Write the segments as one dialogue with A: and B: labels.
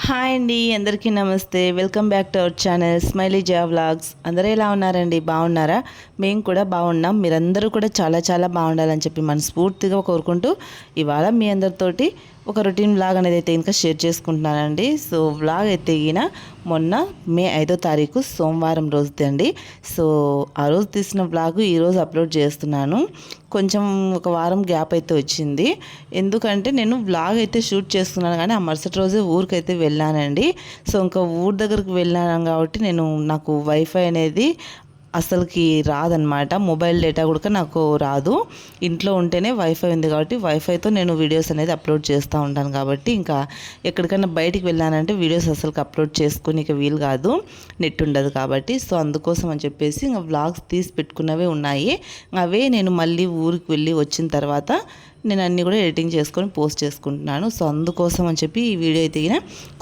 A: Hi అండి, అందరికీ నమస్తే. Welcome back to our channel smiley జా వ్లాగ్స్. అందరూ ఎలా ఉన్నారండి? బాగున్నారా? మేము కూడా బాగున్నాం. మీరందరూ కూడా చాలా చాలా బాగుండాలని చెప్పి మనస్ఫూర్తిగా కోరుకుంటూ ఇవాళ మీ అందరితోటి ఒక రొటీన్ వ్లాగ్ అనేది అయితే ఇంకా షేర్ చేసుకుంటున్నానండి. సో వ్లాగ్ అయితే ఈయన మొన్న మే 5వ తారీఖు సోమవారం రోజుది అండి. సో ఆ రోజు తీసిన వ్లాగ్ ఈరోజు అప్లోడ్ చేస్తున్నాను. కొంచెం ఒక వారం గ్యాప్ అయితే వచ్చింది. ఎందుకంటే నేను వ్లాగ్ అయితే షూట్ చేస్తున్నాను, కానీ ఆ మరుసటి రోజే ఊరికైతే వెళ్ళానండి. సో ఇంకా ఊరి దగ్గరికి వెళ్ళాను కాబట్టి నాకు వైఫై అనేది అసలుకి రాదనమాట. మొబైల్ డేటా కూడా నాకు రాదు. ఇంట్లో ఉంటేనే వైఫై ఉంది కాబట్టి వైఫైతో నేను వీడియోస్ అనేది అప్లోడ్ చేస్తూ ఉంటాను. కాబట్టి ఇంకా ఎక్కడికైనా బయటికి వెళ్ళానంటే వీడియోస్ అసలుకి అప్లోడ్ చేసుకుని ఇక వీలు కాదు, నెట్ ఉండదు కాబట్టి. సో అందుకోసం అని చెప్పేసి ఇంకా వ్లాగ్స్ తీసి పెట్టుకున్నవే ఉన్నాయి. అవే నేను మళ్ళీ ఊరికి వెళ్ళి వచ్చిన తర్వాత నేను అన్నీ కూడా ఎడిటింగ్ చేసుకొని పోస్ట్ చేసుకుంటున్నాను. సో అందుకోసం అని చెప్పి ఈ వీడియో అయితే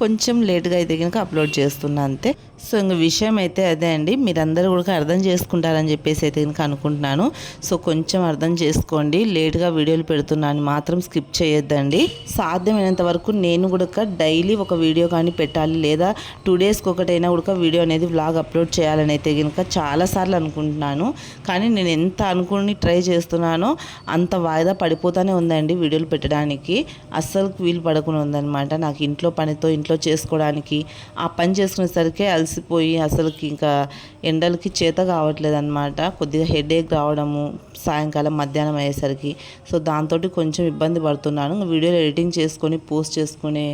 A: కొంచెం లేట్గా అయితే కనుక అప్లోడ్ చేస్తున్నా అంతే. సో ఇంక విషయం అయితే అదే అండి, మీరందరూ కూడా అర్థం చేసుకుంటారని చెప్పేసి అయితే కనుక అనుకుంటున్నాను. సో కొంచెం అర్థం చేసుకోండి, లేట్గా వీడియోలు పెడుతున్నాను మాత్రం స్కిప్ చేయొద్దండి. సాధ్యమైనంత వరకు నేను కూడా డైలీ ఒక వీడియో కానీ పెట్టాలి, లేదా 2 డేస్కి ఒకటైనా కూడా వీడియో అనేది వ్లాగ్ అప్లోడ్ చేయాలని అయితే కనుక చాలాసార్లు అనుకుంటున్నాను. కానీ నేను ఎంత అనుకుని ట్రై చేస్తున్నానో అంత వాయిదా పడిపోతానే ఉందండి వీడియోలు పెట్టడానికి. అస్సలు వీలు పడకుండా ఉందన్నమాట. నాకు ఇంట్లో చేసుకోవడానికి ఆ పని చేసుకునేసరికి అలసిపోయి అసలుకి ఇంకా ఎండలకి చేత కావట్లేదు అనమాట. కొద్దిగా హెడేక్ రావడము సాయంకాలం మధ్యాహ్నం అయ్యేసరికి. సో దాంతో కొంచెం ఇబ్బంది పడుతున్నాను. వీడియోలు ఎడిటింగ్ చేసుకొని పోస్ట్ చేసుకునే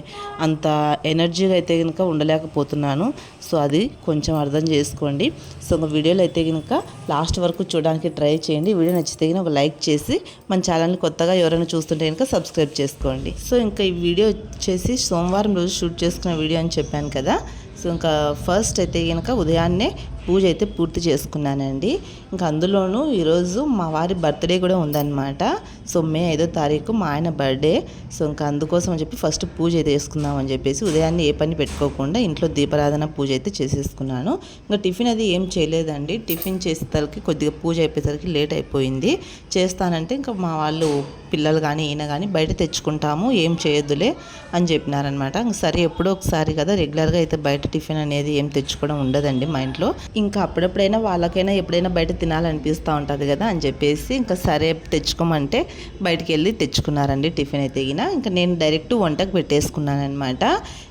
A: అంత ఎనర్జీగా అయితే కనుక ఉండలేకపోతున్నాను. సో అది కొంచెం అర్థం చేసుకోండి. సో వీడియోలు అయితే కనుక లాస్ట్ వరకు చూడడానికి ట్రై చేయండి. వీడియో నచ్చితే కనుక ఒక లైక్ చేసి మన ఛానల్ని కొత్తగా ఎవరైనా చూస్తుంటే కనుక సబ్స్క్రైబ్ చేసుకోండి. సో ఇంకా ఈ వీడియో వచ్చేసి సోమవారం రోజు షూట్ చేసుకున్న వీడియో అని చెప్పాను కదా. సో ఇంకా ఫస్ట్ అయితే కనుక ఉదయాన్నే పూజ అయితే పూర్తి చేసుకున్నానండి. ఇంకా అందులోనూ ఈరోజు మా వారి బర్త్డే కూడా ఉందన్నమాట. సో మే 5వ తారీఖు మా ఆయన బర్త్డే. సో ఇంకా అందుకోసం అని చెప్పి ఫస్ట్ పూజ అయితే చేసుకుందామని చెప్పేసి ఉదయాన్నే ఏ పని పెట్టుకోకుండా ఇంట్లో దీపారాధన పూజ అయితే చేసేసుకున్నాను. ఇంకా టిఫిన్ అది ఏం చేయలేదండి. టిఫిన్ చేసేసరికి కొద్దిగా పూజ అయిపోయేసరికి లేట్ అయిపోయింది. చేస్తానంటే ఇంకా మా వాళ్ళు పిల్లలు కానీ ఈయన కానీ బయట తెచ్చుకుంటాము, ఏం చేయొద్దులే అని చెప్పినారనమాట. సరే ఎప్పుడో ఒకసారి కదా, రెగ్యులర్గా అయితే బయట టిఫిన్ అనేది ఏం తెచ్చుకోవడం ఉండదండి మా ఇంట్లో. ఇంకా అప్పుడప్పుడైనా వాళ్ళకైనా ఎప్పుడైనా బయట తినాలనిపిస్తూ ఉంటుంది కదా అని చెప్పేసి ఇంకా సరే తెచ్చుకోమంటే బయటికి వెళ్ళి తెచ్చుకున్నారండి టిఫిన్ అయితే ఇంకా నేను డైరెక్ట్ వంటకు పెట్టేసుకున్నాను అనమాట.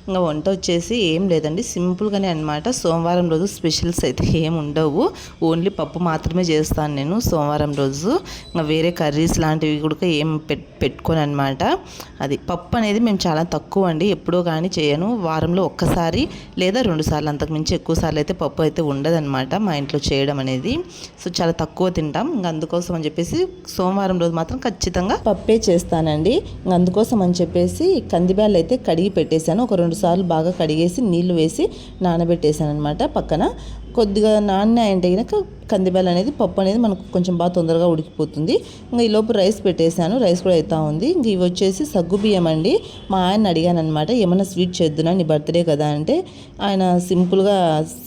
A: ఇంకా వంట వచ్చేసి ఏం లేదండి, సింపుల్గానే అనమాట. సోమవారం రోజు స్పెషల్స్ అయితే ఏం ఉండవు, ఓన్లీ పప్పు మాత్రమే చేస్తాను నేను సోమవారం రోజు. ఇంకా వేరే కర్రీస్ లాంటివి కూడా ఏం పెట్టుకోను అనమాట. అది పప్పు అనేది మేము చాలా తక్కువ అండి, ఎప్పుడో కానీ చేయను. వారంలో ఒక్కసారి లేదా 2 సార్లు, అంతకుమించి ఎక్కువ సార్లు అయితే పప్పు అయితే ఉండదన్నమాట మా ఇంట్లో చేయడం అనేది. సో చాలా తక్కువ తింటాం. ఇంకా అందుకోసం అని చెప్పేసి సోమవారం రోజు మాత్రం ఖచ్చితంగా పప్పే చేస్తానండి. ఇంకా అందుకోసం అని చెప్పేసి కందిబ్యాళ్ళు అయితే కడిగి పెట్టేశాను. ఒక 2 సార్లు బాగా కడిగేసి నీళ్లు వేసి నానబెట్టేశాను అనమాట. పక్కన కొద్దిగా నాణ్యాయంటే కనుక కందిబ్యాళ్ళు అనేది పప్పు అనేది మనకు కొంచెం బాగా తొందరగా ఉడికిపోతుంది. ఇంకా ఈలోపు రైస్ పెట్టేశాను, రైస్ కూడా అవుతా ఉంది. ఇంక ఇవి వచ్చేసి సగ్గుబియ్యం అండి. మా ఆయన అడిగాను అనమాట, ఏమన్నా స్వీట్ చేద్దునా నీ బర్త్డే కదా అంటే ఆయన సింపుల్గా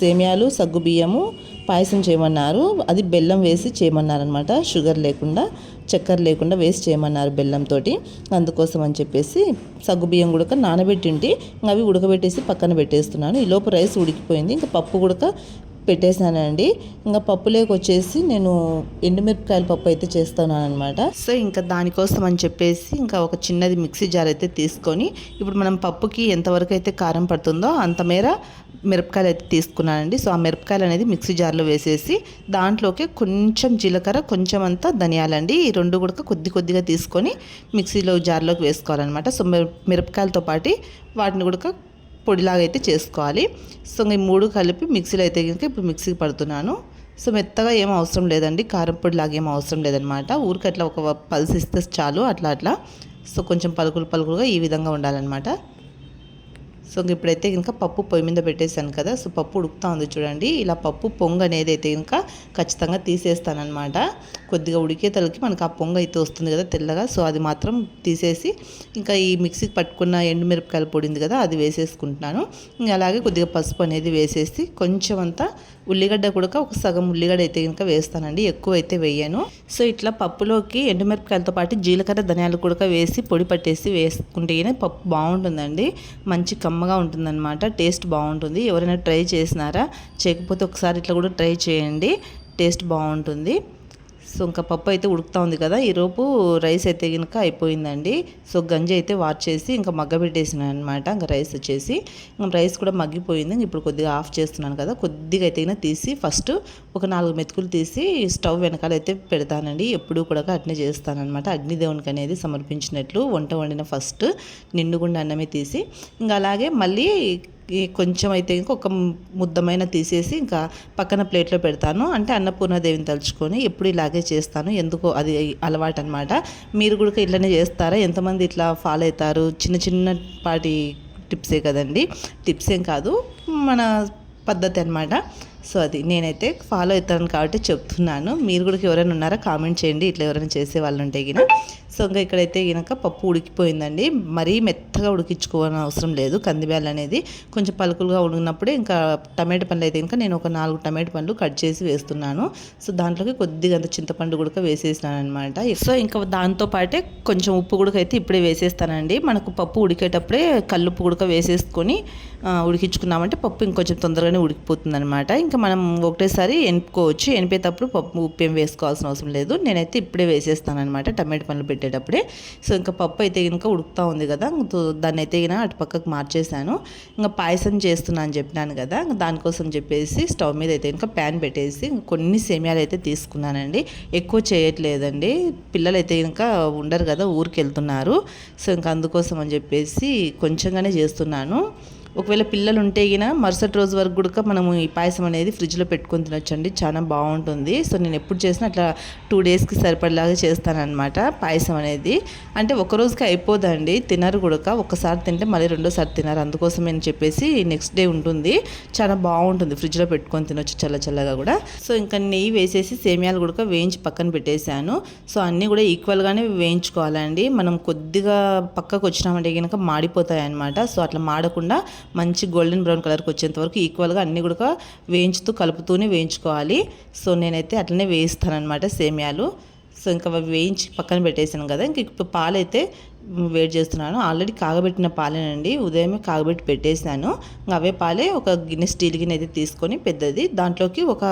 A: సేమియాలు సగ్గుబియ్యము పాయసం చేయమన్నారు. అది బెల్లం వేసి చేయమన్నారనమాట, షుగర్ లేకుండా చక్కెర లేకుండా వేసి చేయమన్నారు బెల్లంతో. అందుకోసం అని చెప్పేసి సగ్గుబియ్యం కూడా నానబెట్టి ఉంటే అవి ఉడకబెట్టేసి పక్కన పెట్టేస్తున్నాను. ఈలోపు రైస్ ఉడికిపోయింది. ఇంకా పప్పు కూడా పెట్టేశానండి. ఇంకా పప్పులోకి వచ్చేసి నేను ఎండుమిరపకాయల పప్పు అయితే చేస్తున్నాను అనమాట. సో ఇంకా దానికోసం అని చెప్పేసి ఇంకా ఒక చిన్నది మిక్సీ జార్ అయితే తీసుకొని, ఇప్పుడు మనం పప్పుకి ఎంతవరకు అయితే కారం పడుతుందో అంత మేర మిరపకాయలు అయితే తీసుకున్నానండి. సో ఆ మిరపకాయలు అనేది మిక్సీ జార్లో వేసేసి దాంట్లోకి కొంచెం జీలకర్ర, కొంచెం అంతా ధనియాలండి, ఈ 2 కూడా కొద్దిగా తీసుకొని మిక్సీలో జార్లోకి వేసుకోవాలన్నమాట. సో మిరపకాయలతో పాటు వాటిని కూడా పొడిలాగా అయితే చేసుకోవాలి. సో ఈ 3 కలిపి మిక్సీలో అయితే కనుక ఇప్పుడు మిక్సీకి పడుతున్నాను. సో మెత్తగా ఏం అవసరం లేదండి, కారం పొడిలాగా ఏం అవసరం లేదనమాట. ఊరికి అట్లా ఒక పల్స్ ఇస్తే చాలు, అట్లా. సో కొంచెం పలుకులుగా ఈ విధంగా ఉండాలన్నమాట. సో ఇప్పుడైతే కనుక పప్పు పొయ్యి మీద పెట్టేశాను కదా. సో పప్పు ఉడుకుతా ఉంది చూడండి. ఇలా పప్పు పొంగు అనేది అయితే కనుక ఖచ్చితంగా తీసేస్తానమాట. కొద్దిగా ఉడికే తలకి మనకు ఆ పొంగు అయితే వస్తుంది కదా తెల్లగా. సో అది మాత్రం తీసేసి ఇంకా ఈ మిక్సీకి పట్టుకున్న ఎండుమిరపకాయల పొడి ఉంది కదా, అది వేసేసుకుంటున్నాను. ఇంకా అలాగే కొద్దిగా పసుపు అనేది వేసేసి కొంచెం అంతా ఉల్లిగడ్డ కూడా ఒక సగం ఉల్లిగడ్డ అయితే కనుక వేస్తానండి, ఎక్కువ అయితే వేయను. సో ఇట్లా పప్పులోకి ఎండుమిరపకాయలతో పాటు జీలకర్ర ధనియాలు కూడా వేసి పొడి పట్టేసి వేసుకుంటేనే పప్పు బాగుంటుందండి. మంచి కమ్మగా ఉంటుందన్నమాట, టేస్ట్ బాగుంటుంది. ఎవరైనా ట్రై చేసినారా? చేయకపోతే ఒకసారి ఇట్లా కూడా ట్రై చేయండి, టేస్ట్ బాగుంటుంది. సో ఇంకా పప్పు అయితే ఉడుకుతూ ఉంది కదా, ఈరోపు రైస్ అయితే కనుక అయిపోయిందండి. సో గంజి అయితే వార్చేసి ఇంకా మగ్గబెట్టేసినాను అనమాట. ఇంకా రైస్ వచ్చేసి ఇంకా రైస్ కూడా మగ్గిపోయింది. ఇప్పుడు కొద్దిగా ఆఫ్ చేస్తున్నాను కదా, కొద్దిగా అయితే కనుక తీసి ఫస్ట్ ఒక 4 మెతుకులు తీసి స్టవ్ వెనకాల అయితే పెడతానండి. ఎప్పుడూ కూడా అట్నే చేస్తానన్నమాట. అగ్నిదేవునికి అనేది సమర్పించినట్లు వంట వండిన ఫస్ట్ నిండుగుండా అన్నమే తీసి ఇంకా అలాగే మళ్ళీ కొంచెం అయితే ఇంకా ఒక ముద్దమైన తీసేసి ఇంకా పక్కన ప్లేట్లో పెడతాను. అంటే అన్నపూర్ణాదేవిని తలుచుకొని ఎప్పుడు ఇలాగే చేస్తాను, ఎందుకో అది అలవాటు అనమాట. మీరు కూడా ఇట్లనే చేస్తారా? ఎంతమంది ఇట్లా ఫాలో అవుతారు? చిన్న చిన్నపాటి టిప్సే కదండి, టిప్స్ ఏం కాదు, మన పద్ధతి అనమాట. సో అది నేనైతే ఫాలో అవుతాను కాబట్టి చెప్తున్నాను. మీరు కూడా ఎవరైనా ఉన్నారా కామెంట్ చేయండి, ఇట్లా ఎవరైనా చేసే వాళ్ళు ఉంటే గిన. సో ఇంకా ఇక్కడైతే కనుక పప్పు ఉడికిపోయిందండి. మరీ మెత్తగా ఉడికించుకోవాలని అవసరం లేదు. కందిబ్యాలు అనేది కొంచెం పలుకులుగా ఉడికినప్పుడే ఇంకా టమాటో పండ్లు అయితే కనుక నేను ఒక 4 టమాటో పండ్లు కట్ చేసి వేస్తున్నాను. సో దాంట్లోకి కొద్దిగా అంత చింతపండు కూడా వేసేసినాను అనమాట. సో ఇంకా దాంతోపాటే కొంచెం ఉప్పు కూడా అయితే ఇప్పుడే వేసేస్తానండి. మనకు పప్పు ఉడికేటప్పుడే కల్లుప్పు కూడా వేసేసుకొని ఉడికించుకున్నామంటే పప్పు ఇంకొంచెం తొందరగానే ఉడికిపోతుంది అనమాట. ఇంకా మనం ఒకటేసారి ఎనుపుకోవచ్చు. ఎనిపేటప్పుడు పప్పు ఉప్పు ఏం వేసుకోవాల్సిన అవసరం లేదు. నేనైతే ఇప్పుడే వేసేస్తాను అనమాట టమాటో పండ్లు పెట్టేటప్పుడే. సో ఇంకా పప్పు అయితే కనుక ఉడుకుతూ ఉంది కదా, దాన్ని అయితే కనుక అటు పక్కకు మార్చేసాను. ఇంకా పాయసం చేస్తున్నాను అని చెప్పినాను కదా, దానికోసం చెప్పేసి స్టవ్ మీద అయితే కనుక ప్యాన్ పెట్టేసి కొన్ని సేమియాలు అయితే తీసుకున్నానండి. ఎక్కువ చేయట్లేదండి, పిల్లలు అయితే కనుక ఉండరు కదా, ఊరికి వెళ్తున్నారు. సో ఇంకా అందుకోసం అని చెప్పేసి కొంచెంగానే చేస్తున్నాను. ఒకవేళ పిల్లలు ఉంటే గిన మరుసటి రోజు వరకు కూడా మనము ఈ పాయసం అనేది ఫ్రిడ్జ్లో పెట్టుకొని తినొచ్చండి, చాలా బాగుంటుంది. సో నేను ఎప్పుడు చేసినా అట్లా 2 డేస్కి సరిపడేలాగా చేస్తానన్నమాట పాయసం అనేది. అంటే ఒక రోజుకి అయిపోదండి, తినరు కూడా. ఒకసారి తింటే మళ్ళీ రెండోసారి తినరు, అందుకోసం అని చెప్పేసి నెక్స్ట్ డే ఉంటుంది, చాలా బాగుంటుంది, ఫ్రిడ్జ్లో పెట్టుకొని తినొచ్చు చల్ల చల్లగా కూడా. సో ఇంకా నెయ్యి వేసేసి సేమియాలు కూడా వేయించి పక్కన పెట్టేశాను. సో అన్నీ కూడా ఈక్వల్గానే వేయించుకోవాలండి. మనం కొద్దిగా పక్కకు వచ్చినామంటే కనుక మాడిపోతాయి అన్నమాట. సో అట్లా మాడకుండా మంచి గోల్డెన్ బ్రౌన్ కలర్కి వచ్చేంత వరకు ఈక్వల్గా అన్నీ కూడా వేయించుతూ కలుపుతూనే వేయించుకోవాలి. సో నేనైతే అట్లనే వేయిస్తానమాట సేమియాలు. సో ఇంకా వేయించి పక్కన పెట్టేసాను కదా, ఇంక ఇప్పుడు పాలైతే వేడి చేస్తున్నాను. ఆల్రెడీ కాగబెట్టిన పాలేనండి, ఉదయమే కాగబెట్టి పెట్టేసాను. ఇంకా అవే పాలే ఒక గిన్నె, స్టీల్ గిన్నె అయితే తీసుకొని పెద్దది, దాంట్లోకి ఒక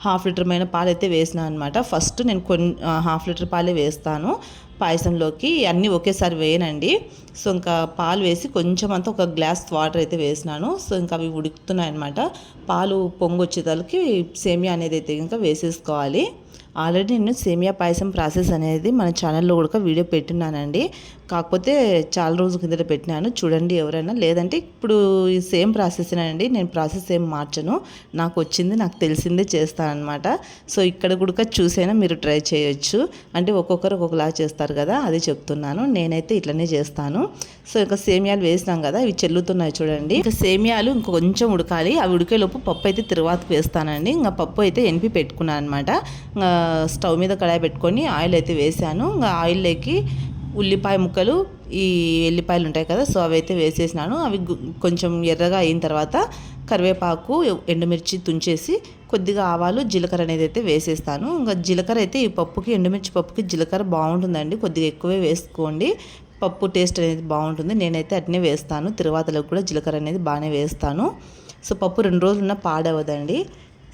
A: 1/2 లీటర్ పాలు అయితే వేసినాను అనమాట. ఫస్ట్ నేను 1/2 లీటర్ పాలే వేస్తాను పాయసంలోకి, అన్నీ ఒకేసారి వేయనండి. సో ఇంకా పాలు వేసి కొంచెం అంతా ఒక గ్లాస్ వాటర్ అయితే వేసినాను. సో ఇంకా అవి ఉడుకుతున్నాయి అనమాట. పాలు పొంగు వచ్చేదానికి సేమియా అనేది అయితే ఇంకా వేసేసుకోవాలి. ఆల్రెడీ నేను సేమియా పాయసం ప్రాసెస్ అనేది మన ఛానల్లో కూడా వీడియో పెట్టినానండి, కాకపోతే చాలా రోజుల కిందట పెట్టినాను, చూడండి ఎవరైనా. లేదంటే ఇప్పుడు ఈ సేమ్ ప్రాసెసేనండి, నేను ప్రాసెస్ ఏం మార్చను, నాకు వచ్చింది నాకు తెలిసిందే చేస్తానన్నమాట. సో ఇక్కడ కూడా చూసైనా మీరు ట్రై చేయొచ్చు, అంటే ఒక్కొక్కరు ఒక్కొక్కలా చేస్తారు కదా, అది చెప్తున్నాను. నేనైతే ఇట్లనే చేస్తాను. సో ఇంకా సేమియాలు వేసినాం కదా, ఇవి చెల్లుతున్నాయి చూడండి. ఇంకా సేమియాలు ఇంకొంచెం ఉడకాలి, అవి ఉడికేలోపు పప్పు అయితే తిరువాతకు వేస్తానండి. ఇంకా పప్పు అయితే ఎనిపి పెట్టుకున్నాను అనమాట. స్టవ్ మీద కడాయి పెట్టుకొని ఆయిల్ అయితే వేసాను. ఇంకా ఆయిల్లోకి ఉల్లిపాయ ముక్కలు, ఈ ఎల్లిపాయలు ఉంటాయి కదా, సో అవి అయితే వేసేసినాను. అవి కొంచెం ఎర్రగా అయిన తర్వాత కరివేపాకు, ఎండుమిర్చి తుంచేసి కొద్దిగా ఆవాలు, జీలకర్ర అనేది అయితే వేసేస్తాను. ఇంకా జీలకర్ర అయితే ఈ పప్పుకి, ఎండుమిర్చి పప్పుకి జీలకర్ర బాగుంటుందండి, కొద్దిగా ఎక్కువే వేసుకోండి, పప్పు టేస్ట్ అనేది బాగుంటుంది. నేనైతే అట్నే వేస్తాను, తిరువాతలకు కూడా జీలకర్ర అనేది బాగానే వేస్తాను. సో పప్పు 2 రోజులున్నా పాడవదండి.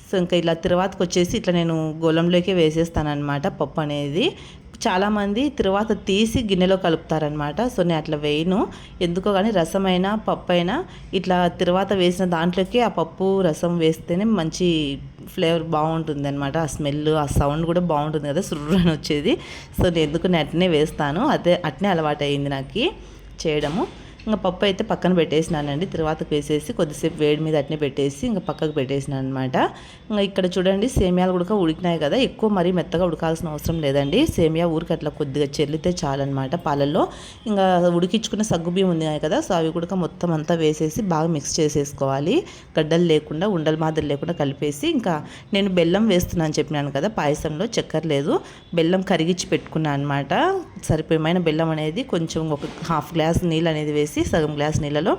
A: సో ఇంకా ఇలా తిరువాతకు వచ్చేసి ఇట్లా నేను గోళంలోకే వేసేస్తానమాట పప్పు అనేది. చాలామంది తిరువాత తీసి గిన్నెలో కలుపుతారనమాట. సో నేను అట్లా వేయను, ఎందుకో కానీ రసమైనా పప్పు అయినా ఇట్లా తిరువాత వేసిన దాంట్లోకి ఆ పప్పు రసం వేస్తేనే మంచి ఫ్లేవర్ బాగుంటుంది అనమాట. ఆ స్మెల్, ఆ సౌండ్ కూడా బాగుంటుంది కదా, సుర్రు అని వచ్చేది. సో నేను ఎందుకు నేను అట్నే వేస్తాను, అట్నే అలవాటు అయింది నాకు చేయడము. ఇంకా పప్పు అయితే పక్కన పెట్టేసినానండి, తర్వాతకు వేసేసి కొద్దిసేపు వేడి మీద అట్నే పెట్టేసి ఇంకా పక్కకు పెట్టేసినాను అనమాట. ఇంకా ఇక్కడ చూడండి సేమియాలు కూడా ఉడికినాయి కదా, ఎక్కువ మరీ మెత్తగా ఉడకాల్సిన అవసరం లేదండి. సేమియా ఊరికి అట్లా కొద్దిగా చెల్లితే చాలన్నమాట పాలల్లో. ఇంకా ఉడికించుకున్న సగ్గుబియ్యం ఉన్నాయి కదా, సో అవి కూడా మొత్తం అంతా వేసేసి బాగా మిక్స్ చేసేసుకోవాలి, గడ్డలు లేకుండా, ఉండల మాదిరి లేకుండా కలిపేసి. ఇంకా నేను బెల్లం వేస్తున్నాను చెప్పినాను కదా, పాయసంలో చక్కెర లేదు, బెల్లం కరిగించి పెట్టుకున్నాను అనమాట. సరిపోయమైన బెల్లం అనేది కొంచెం ఒక 1/2 గ్లాస్ నీళ్ళు అనేది వేసి వేసి సగం గ్లాస్ నీళ్ళలో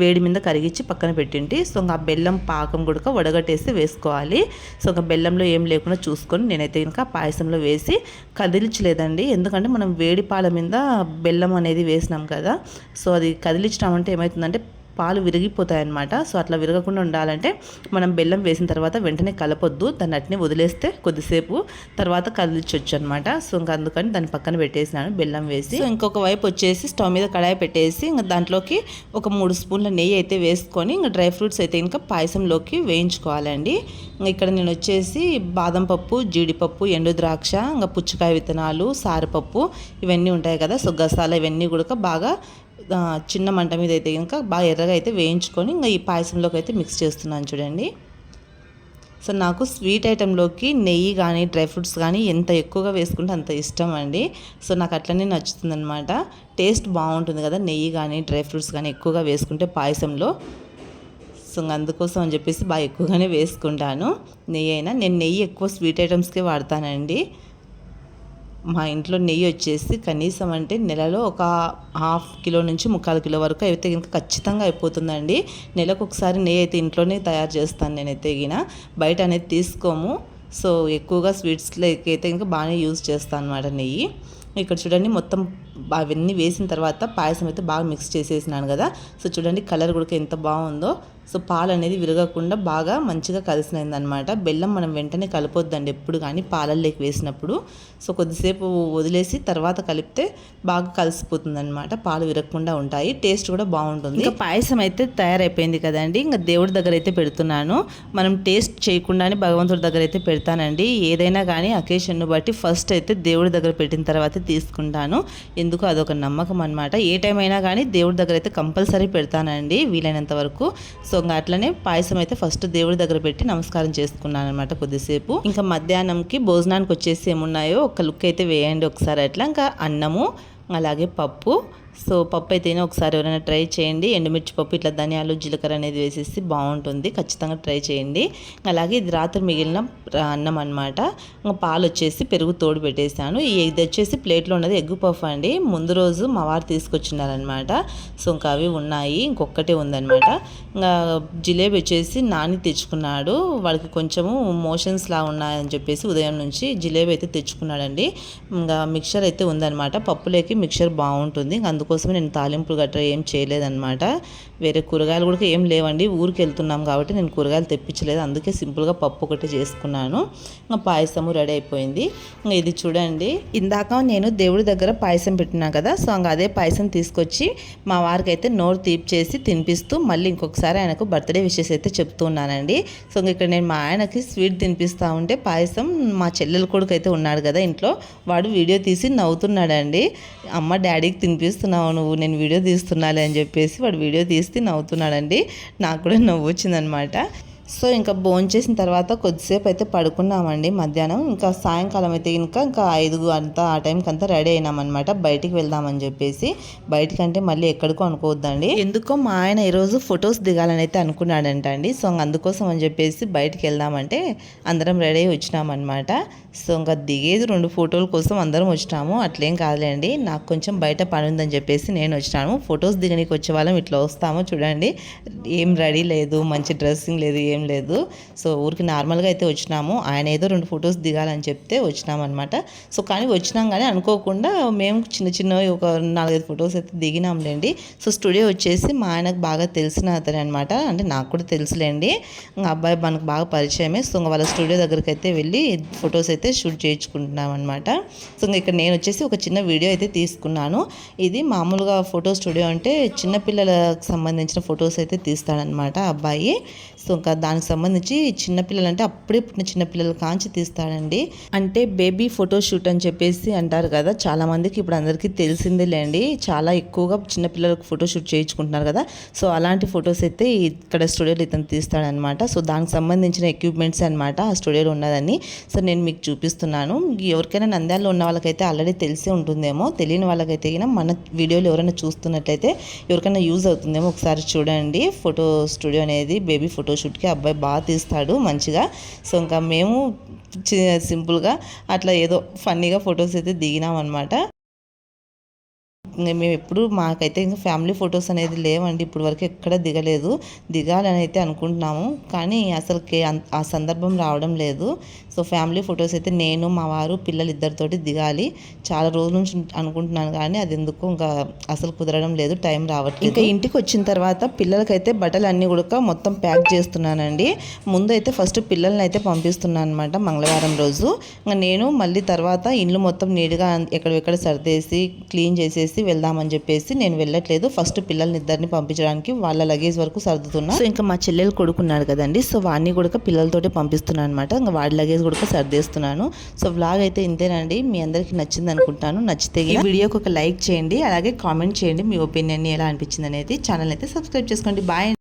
A: వేడి మీద కరిగించి పక్కన పెట్టింటి. సో ఇంకా బెల్లం పాకం కూడా వడగట్టేసి వేసుకోవాలి. సో ఇంకా బెల్లంలో ఏం లేకుండా చూసుకొని నేనైతే ఇంకా పాయసంలో వేసి కదిలించలేదండి. ఎందుకంటే మనం వేడి పాల మీద బెల్లం అనేది వేసినాం కదా, సో అది కదిలించడం అంటే ఏమవుతుందంటే పాలు విరిగిపోతాయన్నమాట. సో అట్లా విరగకుండా ఉండాలంటే మనం బెల్లం వేసిన తర్వాత వెంటనే కలపొద్దు, దాన్ని అట్నే వదిలేస్తే కొద్దిసేపు తర్వాత కదిలించవచ్చు అనమాట. సో ఇంకా అందుకని దాన్ని పక్కన పెట్టేసినాను బెల్లం వేసి. సో ఇంకొక వైపు వచ్చేసి స్టవ్ మీద కడాయి పెట్టేసి ఇంకా దాంట్లోకి ఒక 3 స్పూన్ల నెయ్యి అయితే వేసుకొని ఇంకా డ్రై ఫ్రూట్స్ అయితే ఇంకా పాయసంలోకి వేయించుకోవాలండి. ఇక్కడ నేను వచ్చేసి బాదం పప్పు, జీడిపప్పు, ఎండు ద్రాక్ష, ఇంకా పుచ్చకాయ విత్తనాలు, సారపప్పు ఇవన్నీ ఉంటాయి కదా, సో గసాల ఇవన్నీ కూడా బాగా చిన్న మంట మీద అయితే ఇంకా బాగా ఎర్రగా అయితే వేయించుకొని ఇంకా ఈ పాయసంలోకి అయితే మిక్స్ చేస్తున్నాను చూడండి. సో నాకు స్వీట్ ఐటెంలోకి నెయ్యి కానీ డ్రై ఫ్రూట్స్ కానీ ఎంత ఎక్కువగా వేసుకుంటే అంత ఇష్టం అండి. సో నాకు అట్లనే నచ్చుతుంది అనమాట. టేస్ట్ బాగుంటుంది కదా నెయ్యి కానీ డ్రై ఫ్రూట్స్ కానీ ఎక్కువగా వేసుకుంటే పాయసంలో. సో అందుకోసం అని చెప్పేసి బాగా ఎక్కువగానే వేసుకుంటాను నెయ్యి అయినా. నేను నెయ్యి ఎక్కువ స్వీట్ ఐటమ్స్కే వాడతానండి. మా ఇంట్లో నెయ్యి వచ్చేసి కనీసం అంటే నెలలో ఒక 1/2 కిలో నుంచి 3/4 కిలో వరకు అయితే ఇంకా ఖచ్చితంగా అయిపోతుందండి. నెలకు ఒకసారి నెయ్యి అయితే ఇంట్లోనే తయారు చేస్తాను నేనైతే గిన, బయట అనేది తీసుకోము. సో ఎక్కువగా స్వీట్స్లోకి అయితే ఇంకా బాగానే యూజ్ చేస్తాను అనమాట నెయ్యి. ఇక్కడ చూడండి మొత్తం అవన్నీ వేసిన తర్వాత పాయసం అయితే బాగా మిక్స్ చేసేసినాను కదా. సో చూడండి కలర్ కూడా ఎంత బాగుందో. సో పాలు అనేది విరగకుండా బాగా మంచిగా కలిసినదనమాట. బెల్లం మనం వెంటనే కలపొద్దండి ఎప్పుడు కానీ పాలల్లోకి వేసినప్పుడు. సో కొద్దిసేపు వదిలేసి తర్వాత కలిపితే బాగా కలిసిపోతుంది అనమాట, పాలు విరగకుండా ఉంటాయి, టేస్ట్ కూడా బాగుంటుంది. ఇంకా పాయసం అయితే తయారైపోయింది కదండి. ఇంకా దేవుడి దగ్గర అయితే పెడుతున్నాను. మనం టేస్ట్ చేయకుండానే భగవంతుడి దగ్గర అయితే పెడతానండి. ఏదైనా కానీ అకేషన్ను బట్టి ఫస్ట్ అయితే దేవుడి దగ్గర పెట్టిన తర్వాత తీసుకుంటాను. ఎందుకు అదొక నమ్మకం అనమాట. ఏ టైం అయినా కానీ దేవుడి దగ్గర అయితే కంపల్సరీ పెడతానండి వీలైనంత వరకు. సో ఇంకా అట్లనే పాయసం అయితే ఫస్ట్ దేవుడి దగ్గర పెట్టి నమస్కారం చేసుకున్నాను అనమాట కొద్దిసేపు. ఇంకా మధ్యాహ్నంకి భోజనానికి వచ్చేసి ఏమున్నాయో ఒక లుక్ అయితే వేయండి ఒకసారి. అట్లా ఇంకా అన్నము అలాగే పప్పు. సో పప్పు అయితేనే ఒకసారి ఎవరైనా ట్రై చేయండి. ఎండుమిర్చి పప్పు ఇట్లా ధనియాలు జీలకర్ర అనేది వేసేసి బాగుంటుంది, ఖచ్చితంగా ట్రై చేయండి. అలాగే ఇది రాత్రి మిగిలిన అన్నం అనమాట. ఇంకా పాలు వచ్చేసి పెరుగు తోడు పెట్టేసాను. ఇది వచ్చేసి ప్లేట్లో ఉన్నది ఎగ్ పఫ్ అండి. ముందు రోజు మా వారు తీసుకొచ్చినారనమాట. సో ఇంకా అవి ఉన్నాయి, ఇంకొకటే ఉందనమాట. ఇంకా జిలేబీ వచ్చేసి నాని తెచ్చుకున్నాడు. వాడికి కొంచెము మోషన్స్ లా ఉన్నాయని చెప్పేసి ఉదయం నుంచి జిలేబీ అయితే తెచ్చుకున్నాడండి. ఇంకా మిక్చర్ అయితే ఉందనమాట. పప్పులోకి మిక్చర్ బాగుంటుంది, అందుకోసమే నేను తాలింపులు గట్రా ఏం చేయలేదన్నమాట. వేరే కూరగాయలు కూడా ఏం లేవండి, ఊరికి వెళ్తున్నాం కాబట్టి నేను కూరగాయలు తెప్పించలేదు, అందుకే సింపుల్గా పప్పు ఒకటి చేసుకున్నాను. ఇంకా పాయసము రెడీ అయిపోయింది. ఇంకా ఇది చూడండి, ఇందాక నేను దేవుడి దగ్గర పాయసం పెట్టినా కదా, సో ఇంకా అదే పాయసం తీసుకొచ్చి మా వారికి అయితే నోరు తీపిచేసి తినిపిస్తూ మళ్ళీ ఇంకొకసారి ఆయనకు బర్త్డే విషెస్ అయితే చెప్తున్నానండి. సో ఇక్కడ నేను మా ఆయనకి స్వీట్ తినిపిస్తూ ఉంటే పాయసం మా చెల్లెలు కొడుకు అయితే ఉన్నాడు కదా ఇంట్లో, వాడు వీడియో తీసి నవ్వుతున్నాడండి. అమ్మ డాడీకి తినిపిస్తున్నావు నువ్వు, నేను వీడియో తీస్తున్నాలే అని చెప్పేసి వాడు వీడియో తీసి నవ్వుతున్నాడండి. నాకు కూడా నవ్వు వచ్చిందనమాట. సో ఇంకా భోంచేసిన తర్వాత కొద్దిసేపు అయితే పడుకున్నామండి మధ్యాహ్నం. ఇంకా సాయంకాలం అయితే ఇంకా 5 అంతా ఆ టైంకి అంతా రెడీ అయినామన్నమాట, బయటికి వెళ్దామని చెప్పేసి. బయటికంటే మళ్ళీ ఎక్కడికో అనుకోవద్దండి, ఎందుకో మా ఆయన ఈరోజు ఫొటోస్ దిగాలని అయితే అనుకున్నాడంట అండి. సో అందుకోసం అని చెప్పేసి బయటికి వెళ్దామంటే అందరం రెడీ అయ్యి వచ్చినామన్నమాట. సో ఇంకా దిగేది 2 ఫోటోల కోసం అందరం వచ్చినాము, అట్లేం కాదులేండి. నాకు కొంచెం బయట పని ఉందని చెప్పేసి నేను వచ్చినాను. ఫొటోస్ దిగడానికి వచ్చే వాళ్ళం ఇట్లా వస్తాము చూడండి, ఏం రెడీ లేదు, మంచి డ్రెస్సింగ్ లేదు, ఏం లేదు. సో ఊరికి నార్మల్గా అయితే వచ్చినాము. ఆయన ఏదో 2 ఫొటోస్ దిగాలని చెప్తే వచ్చినాం అనమాట. సో కానీ వచ్చినాం కానీ అనుకోకుండా మేము చిన్న ఒక 4-5 ఫొటోస్ అయితే దిగినాంలేండి. సో స్టూడియో వచ్చేసి మా ఆయనకు బాగా తెలిసిన అతనే అనమాట, అంటే నాకు కూడా తెలుసులేండి. ఇంకా అబ్బాయి మనకు బాగా పరిచయమే. సో ఇంకా వాళ్ళ స్టూడియో దగ్గరికి అయితే వెళ్ళి ఫొటోస్ అయితే షూట్ చేయించుకుంటున్నాం అనమాట. సో ఇంకా ఇక్కడ నేను వచ్చేసి ఒక చిన్న వీడియో అయితే తీసుకున్నాను. ఇది మామూలుగా ఫోటో స్టూడియో అంటే చిన్నపిల్లలకు సంబంధించిన ఫొటోస్ అయితే తీస్తాడనమాట అబ్బాయి. సో ఇంకా దానికి సంబంధించి చిన్నపిల్లలు అంటే అప్పుడే పుట్టిన చిన్నపిల్లల కాంచి తీస్తాడండి. అంటే బేబీ ఫోటో షూట్ అని చెప్పేసి అంటారు కదా, చాలా మందికి ఇప్పుడు అందరికీ తెలిసిందేలేండి. చాలా ఎక్కువగా చిన్నపిల్లలకు ఫోటో షూట్ చేయించుకుంటున్నారు కదా. సో అలాంటి ఫొటోస్ అయితే ఇక్కడ స్టూడియోలో ఇతను తీస్తాడనమాట. సో దానికి సంబంధించిన ఎక్విప్మెంట్స్ అనమాట ఆ స్టూడియోలో ఉన్నదని. సో నేను మీకు చూపిస్తున్నాను. ఎవరికైనా నంద్యాలలో ఉన్న వాళ్ళకైతే ఆల్రెడీ తెలిసే ఉంటుందేమో, తెలియని వాళ్ళకైతే మన వీడియోలు ఎవరైనా చూస్తున్నట్లయితే ఎవరికైనా యూజ్ అవుతుందేమో, ఒకసారి చూడండి. ఫోటో స్టూడియో అనేది బేబీ ఫోటో షూట్కి అబ్బాయి బాగా తీస్తాడు మంచిగా. సో ఇంకా మేము సింపుల్గా అట్లా ఏదో ఫన్నీగా ఫొటోస్ అయితే దిగినాం అనమాట. మేము ఎప్పుడు మాకైతే ఇంకా ఫ్యామిలీ ఫొటోస్ అనేది లేవండి, ఇప్పుడు వరకు ఎక్కడ దిగలేదు. దిగాలని అయితే అనుకుంటున్నాము, కానీ అసలుకి ఆ సందర్భం రావడం లేదు. సో ఫ్యామిలీ ఫొటోస్ అయితే నేను, మా వారు, పిల్లలు ఇద్దరితోటి దిగాలి. చాలా రోజుల నుంచి అనుకుంటున్నాను, కానీ అది ఎందుకు ఇంకా అసలు కుదరడం లేదు, టైం రావట్లేదు. ఇంకా ఇంటికి వచ్చిన తర్వాత పిల్లలకైతే బట్టలు అన్నీ కూడా మొత్తం ప్యాక్ చేస్తున్నానండి. ముందైతే ఫస్ట్ పిల్లల్ని అయితే పంపిస్తున్నాను అనమాట మంగళవారం రోజు. ఇంకా నేను మళ్ళీ తర్వాత ఇల్లు మొత్తం నీట్గా ఎక్కడెక్కడ సర్దేసి క్లీన్ చేసేసి వెళ్దామని చెప్పేసి నేను వెళ్ళట్లేదు. ఫస్ట్ పిల్లల్ని ఇద్దరిని పంపించడానికి వాళ్ళ లగేజ్ వరకు సర్దుతున్నా. సో ఇంకా మా చెల్లెలు కొడుకున్నాడు కదండి, సో వాడిని కూడా పిల్లలతోటి పంపిస్తున్నాను అనమాట. ఇంకా వాడి లగేజ్ కూడా సర్దేస్తున్నాను. సో వ్లాగ్ అయితే ఇంతేనండి, మీ అందరికీ నచ్చింది అనుకుంటాను. నచ్చితే ఈ వీడియోకి ఒక లైక్ చేయండి, అలాగే కామెంట్ చేయండి మీ ఒపీనియన్ ఎలా అనిపించింది అనేది. ఛానల్ అయితే సబ్స్క్రైబ్ చేసుకోండి. బాయ్.